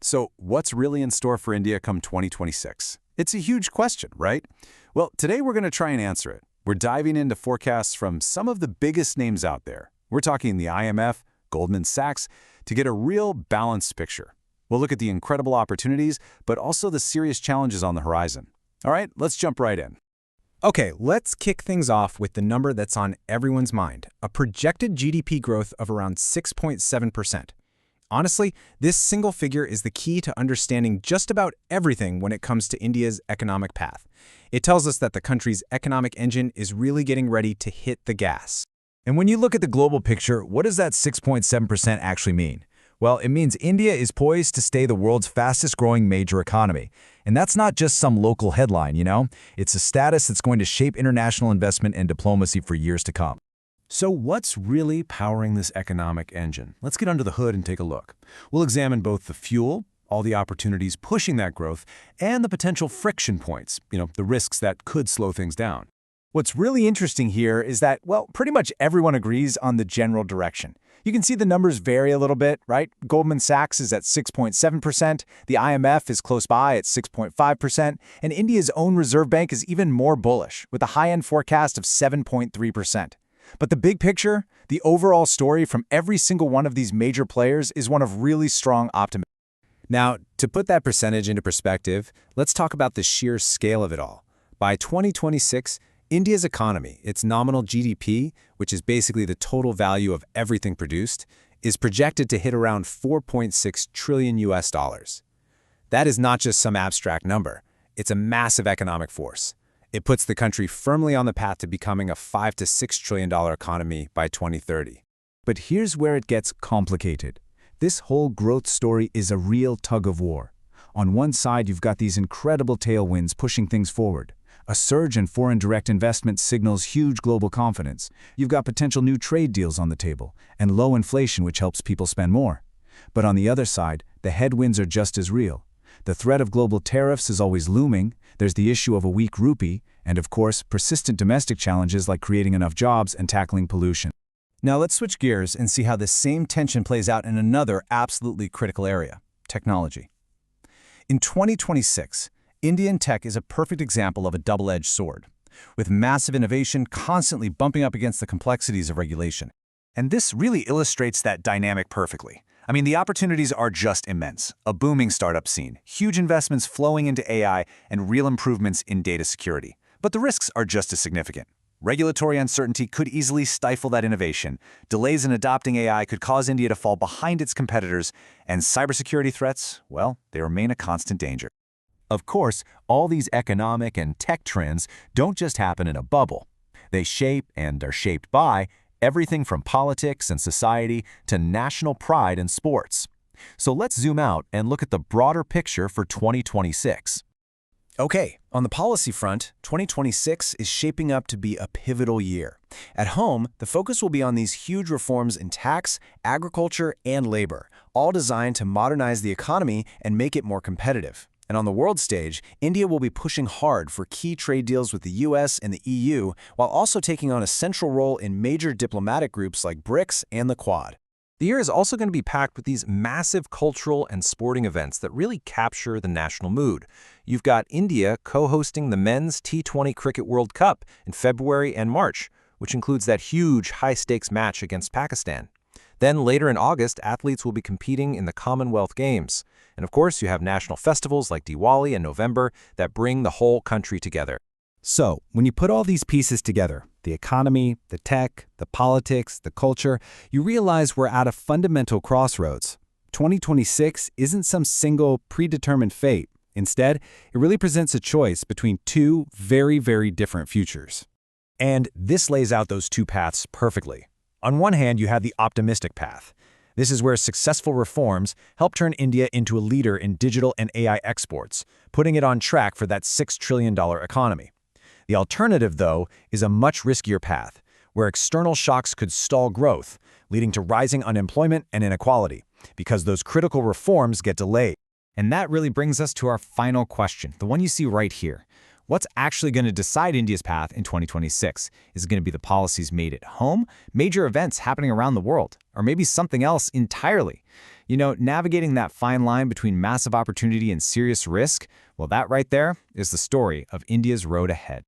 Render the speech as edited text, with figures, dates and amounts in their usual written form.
So, what's really in store for India come 2026? It's a huge question, right? Well, today we're going to try and answer it. We're diving into forecasts from some of the biggest names out there. We're talking the IMF, Goldman Sachs, to get a real balanced picture. We'll look at the incredible opportunities, but also the serious challenges on the horizon. All right, let's jump right in. Okay, let's kick things off with the number that's on everyone's mind, a projected GDP growth of around 6.7%. Honestly, this single figure is the key to understanding just about everything when it comes to India's economic path. It tells us that the country's economic engine is really getting ready to hit the gas. And when you look at the global picture, what does that 6.7% actually mean? Well, it means India is poised to stay the world's fastest-growing major economy. And that's not just some local headline, you know? It's a status that's going to shape international investment and diplomacy for years to come. So what's really powering this economic engine? Let's get under the hood and take a look. We'll examine both the fuel, all the opportunities pushing that growth, and the potential friction points, the risks that could slow things down. What's really interesting here is that, well, pretty much everyone agrees on the general direction. You can see the numbers vary a little bit, right? Goldman Sachs is at 6.7%, the IMF is close by at 6.5%, and India's own Reserve Bank is even more bullish, with a high-end forecast of 7.3%. But the big picture, the overall story from every single one of these major players is one of really strong optimism. Now, to put that percentage into perspective, let's talk about the sheer scale of it all. By 2026, India's economy, its nominal GDP, which is basically the total value of everything produced, is projected to hit around 4.6 trillion US dollars. That is not just some abstract number. It's a massive economic force. It puts the country firmly on the path to becoming a $5 to $6 trillion economy by 2030. But here's where it gets complicated. This whole growth story is a real tug-of-war. On one side, you've got these incredible tailwinds pushing things forward. A surge in foreign direct investment signals huge global confidence. You've got potential new trade deals on the table, and low inflation which helps people spend more. But on the other side, the headwinds are just as real. The threat of global tariffs is always looming, there's the issue of a weak rupee, and of course, persistent domestic challenges like creating enough jobs and tackling pollution. Now let's switch gears and see how this same tension plays out in another absolutely critical area, technology. In 2026, Indian tech is a perfect example of a double-edged sword, with massive innovation constantly bumping up against the complexities of regulation. And this really illustrates that dynamic perfectly. I mean, the opportunities are just immense. A booming startup scene, huge investments flowing into AI, and real improvements in data security. But the risks are just as significant. Regulatory uncertainty could easily stifle that innovation. Delays in adopting AI could cause India to fall behind its competitors. And cybersecurity threats, well, they remain a constant danger. Of course, all these economic and tech trends don't just happen in a bubble. They shape and are shaped by everything from politics and society to national pride and sports. So let's zoom out and look at the broader picture for 2026. Okay, on the policy front, 2026 is shaping up to be a pivotal year. At home, the focus will be on these huge reforms in tax, agriculture, and labor, all designed to modernize the economy and make it more competitive. And on the world stage, India will be pushing hard for key trade deals with the US and the EU, while also taking on a central role in major diplomatic groups like BRICS and the Quad. The year is also going to be packed with these massive cultural and sporting events that really capture the national mood. You've got India co-hosting the Men's T20 Cricket World Cup in February and March, which includes that huge high-stakes match against Pakistan. Then later in August, athletes will be competing in the Commonwealth Games. And of course, you have national festivals like Diwali in November that bring the whole country together. So, when you put all these pieces together, the economy, the tech, the politics, the culture, you realize we're at a fundamental crossroads. 2026 isn't some single predetermined fate. Instead, it really presents a choice between two very, very different futures. And this lays out those two paths perfectly. On one hand, you have the optimistic path. This is where successful reforms help turn India into a leader in digital and AI exports, putting it on track for that $6 trillion economy. The alternative, though, is a much riskier path, where external shocks could stall growth, leading to rising unemployment and inequality, because those critical reforms get delayed. And that really brings us to our final question, the one you see right here. What's actually going to decide India's path in 2026? Is it going to be the policies made at home, major events happening around the world, or maybe something else entirely? You know, navigating that fine line between massive opportunity and serious risk, well, that right there is the story of India's road ahead.